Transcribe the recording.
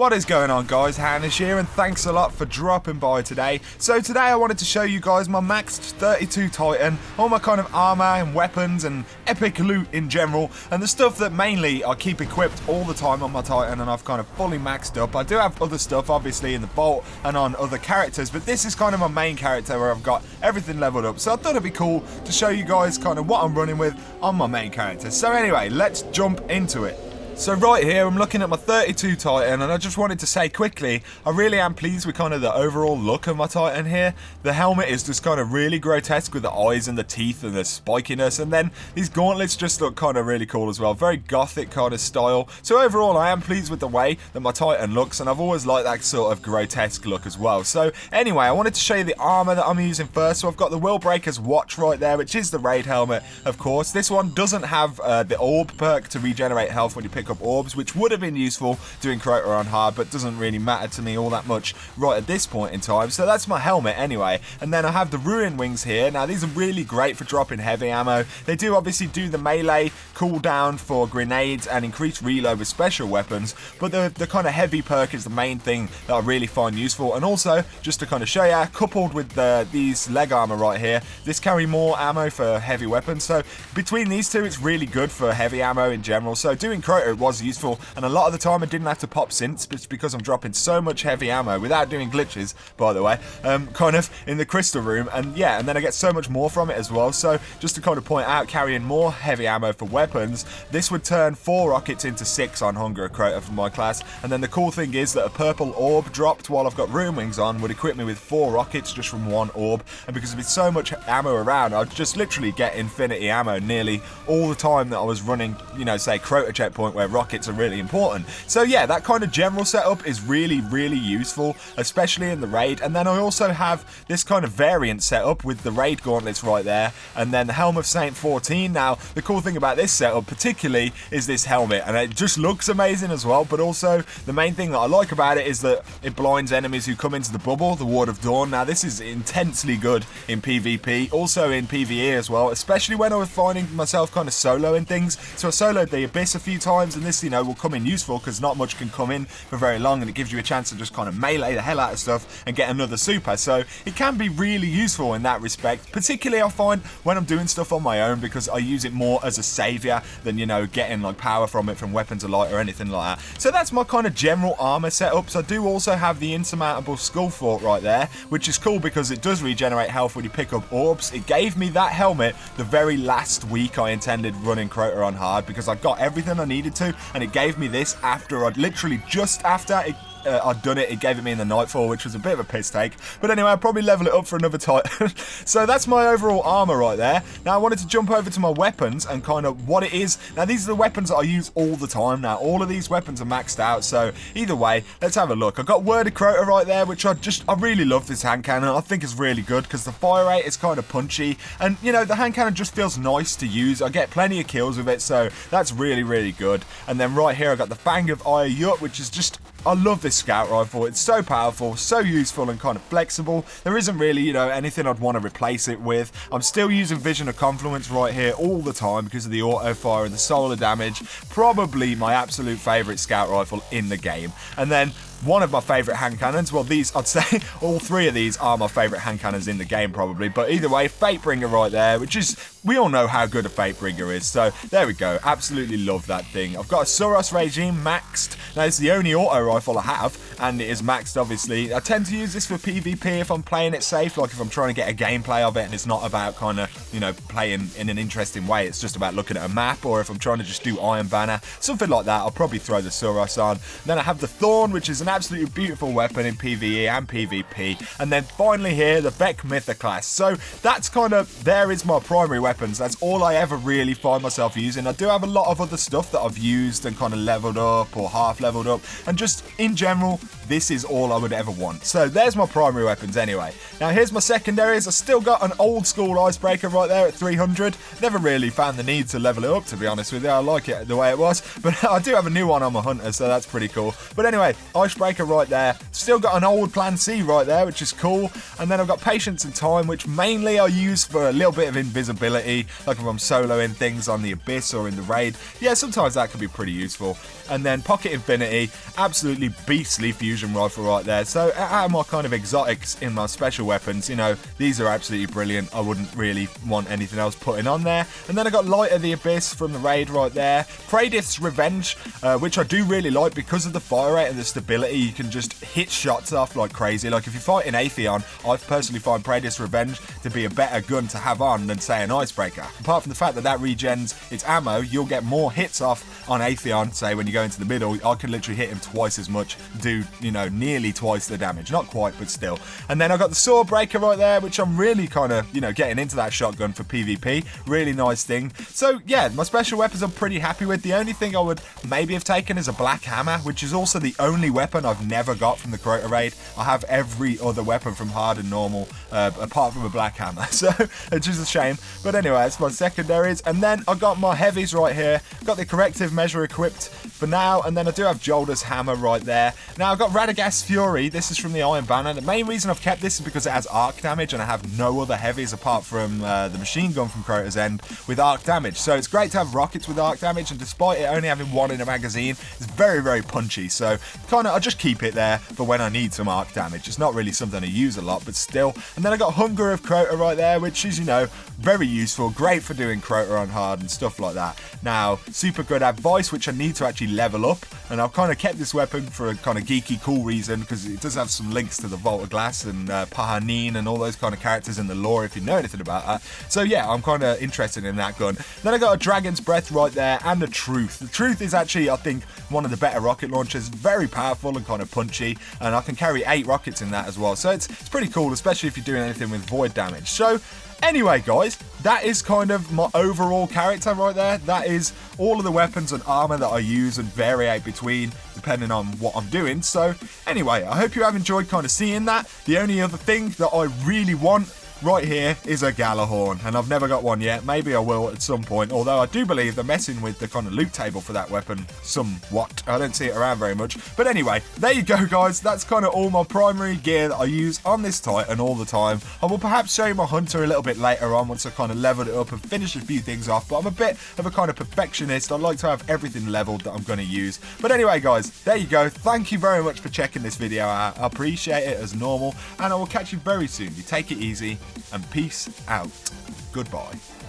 What is going on, guys? Hanish here, and thanks a lot for dropping by today. So today I wanted to show you guys my maxed 32 Titan, all my kind of armor and weapons and epic loot in general, and the stuff that mainly I keep equipped all the time on my Titan and I've kind of fully maxed up. I do have other stuff obviously in the vault and on other characters, but this is kind of my main character where I've got everything leveled up. So I thought it'd be cool to show you guys kind of what I'm running with on my main character. So anyway, let's jump into it. So right here, I'm looking at my 32 Titan, and I just wanted to say quickly, I really am pleased with kind of the overall look of my Titan here. The helmet is just kind of really grotesque with the eyes and the teeth and the spikiness, and then these gauntlets just look kind of really cool as well. Very gothic kind of style. So overall, I am pleased with the way that my Titan looks, and I've always liked that sort of grotesque look as well. So anyway, I wanted to show you the armor that I'm using first. So I've got the Willbreaker's watch right there, which is the raid helmet, of course. This one doesn't have the orb perk to regenerate health when you pick up orbs, which would have been useful doing Crota on hard, but doesn't really matter to me all that much right at this point in time. So that's my helmet anyway. And then I have the Ruin Wings here. Now these are really great for dropping heavy ammo. They do obviously do the melee cooldown for grenades and increase reload with special weapons, but the kind of heavy perk is the main thing that I really find useful. And also, just to kind of show you, coupled with these leg armor right here, this carry more ammo for heavy weapons. So between these two, it's really good for heavy ammo in general. So doing Crota was useful, and a lot of the time I didn't have to pop synths, but it's because I'm dropping so much heavy ammo without doing glitches, by the way, kind of in the crystal room, and yeah, and then I get so much more from it as well. So just to kind of point out, carrying more heavy ammo for weapons, this would turn 4 rockets into 6 on Hunger Crota for my class. And then the cool thing is that a purple orb dropped while I've got Ruin Wings on would equip me with 4 rockets just from 1 orb, and because with so much ammo around, I'd just literally get infinity ammo nearly all the time that I was running, you know, say Crota checkpoint where rockets are really important. So yeah, that kind of general setup is really useful, especially in the raid. And then I also have this kind of variant setup with the raid gauntlets right there, and then the Helm of Saint 14. Now the cool thing about this setup particularly is this helmet, and it just looks amazing as well, but also the main thing that I like about it is that it blinds enemies who come into the bubble, the Ward of Dawn. Now this is intensely good in PvP, also in PvE as well, especially when I was finding myself kind of soloing things. So I soloed the Abyss a few times, and this, you know, will come in useful because not much can come in for very long, and it gives you a chance to just kind of melee the hell out of stuff and get another super. So it can be really useful in that respect, particularly I find when I'm doing stuff on my own, because I use it more as a savior than, you know, getting like power from it from weapons of light or anything like that. So that's my kind of general armor setups. I do also have the insurmountable skull fort right there, which is cool because it does regenerate health when you pick up orbs. It gave me that helmet the very last week I intended running Crota on hard, because I got everything I needed to, and it gave me this after I'd literally just after I'd done it gave it me in the Nightfall, which was a bit of a piss take. But anyway, I'll probably level it up for another Titan. So that's my overall armor right there. Now I wanted to jump over to my weapons and kind of what it is. Now these are the weapons that I use all the time now. All of these weapons are maxed out, so either way, let's have a look. I've got Word of Crota right there, which I really love this hand cannon. I think it's really good because the fire rate is kind of punchy, and you know, the hand cannon just feels nice to use. I get plenty of kills with it, so that's really good. And then right here I got the Fang of Ayut, which is just, I love this scout rifle. It's so powerful, so useful and kind of flexible. There isn't really, you know, anything I'd want to replace it with. I'm still using Vision of Confluence right here all the time because of the auto fire and the solar damage. Probably my absolute favourite scout rifle in the game. And then one of my favourite hand cannons, well these, I'd say all 3 of these are my favourite hand cannons in the game probably, but either way, Fatebringer right there, which is, we all know how good a Fatebringer is, so there we go, absolutely love that thing. I've got a Suros Regime maxed. Now it's the only auto rifle I have, and it is maxed obviously. I tend to use this for PvP if I'm playing it safe, like if I'm trying to get a gameplay of it and it's not about kind of, you know, playing in an interesting way, it's just about looking at a map, or if I'm trying to just do Iron Banner, something like that, I'll probably throw the Suros on. Then I have the Thorn, which is an absolutely beautiful weapon in PvE and PvP. And then finally here, the Vec Mythoclast. So that's kind of, there is my primary weapons. That's all I ever really find myself using. I do have a lot of other stuff that I've used and kind of leveled up or half leveled up, and just in general, this is all I would ever want. So there's my primary weapons anyway. Now here's my secondaries. I still got an old school Icebreaker right there at 300. Never really found the need to level it up, to be honest with you. I like it the way it was, but I do have a new one on my Hunter, so that's pretty cool. But anyway, Icebreaker right there. Still got an old Plan C right there, which is cool. And then I've got Patience and Time, which mainly I use for a little bit of invisibility, like if I'm soloing things on the Abyss or in the raid. Yeah, sometimes that can be pretty useful. And then Pocket Infinity, absolutely beastly fusion rifle right there. So out of my kind of exotics in my special weapons, you know, these are absolutely brilliant. I wouldn't really want anything else putting on there. And then I got Light of the Abyss from the raid right there. Praedyth's Revenge, which I do really like because of the fire rate and the stability. You can just hit shots off like crazy. Like if you're fighting Atheon, I personally find Praedyth's Revenge to be a better gun to have on than say an Icebreaker. Apart from the fact that that regens its ammo, you'll get more hits off on Atheon. Say when you go into the middle, I can literally hit him twice as much, do, you know, nearly twice the damage. Not quite, but still. And then I got the Swordbreaker right there, which I'm really kind of, you know, getting into that shotgun for PvP. Really nice thing. So yeah, my special weapons I'm pretty happy with. The only thing I would maybe have taken is a Black Hammer, which is also the only weapon I've never got from the Crota raid. I have every other weapon from hard and normal, apart from a Black Hammer, so which is a shame. But anyway, that's my secondaries. And then I got my heavies right here. Got the corrective measure equipped for now, and then I do have Jolder's Hammer right there. Now I've got Radagast Fury. This is from the Iron Banner. The main reason I've kept this is because it has arc damage, and I have no other heavies apart from the machine gun from Crota's End with arc damage. So it's great to have rockets with arc damage, and despite it only having one in a magazine, it's very, very punchy. So kind of, I just keep it there for when I need some arc damage. It's not really something I use a lot, but still. And then I got Hunger of Crota right there, which is, you know, very useful, great for doing Crota on hard and stuff like that. Now, super good advice, which I need to actually level up, and I've kind of kept this weapon for a kind of geeky, cool reason, because it does have some links to the Vault of Glass and Pahanin and all those kind of characters in the lore, if you know anything about that. So yeah, I'm kind of interested in that gun. Then I got a Dragon's Breath right there, and a Truth. The Truth is actually, I think, one of the better rocket launchers, very powerful and kind of punchy, and I can carry 8 rockets in that as well. So it's pretty cool, especially if you're doing anything with void damage. So anyway, guys, that is kind of my overall character right there. That is all of the weapons and armor that I use and variate between depending on what I'm doing. So anyway, I hope you have enjoyed kind of seeing that. The only other thing that I really want right here is a Gjallarhorn, and I've never got one yet. Maybe I will at some point, although I do believe they're messing with the kind of loot table for that weapon somewhat. I don't see it around very much. But anyway, there you go, guys. That's kind of all my primary gear that I use on this Titan all the time. I will perhaps show you my Hunter a little bit later on once I kind of leveled it up and finished a few things off, but I'm a bit of a kind of perfectionist. I like to have everything leveled that I'm going to use. But anyway, guys, there you go. Thank you very much for checking this video out. I appreciate it as normal, and I will catch you very soon. You take it easy, and peace out. Goodbye.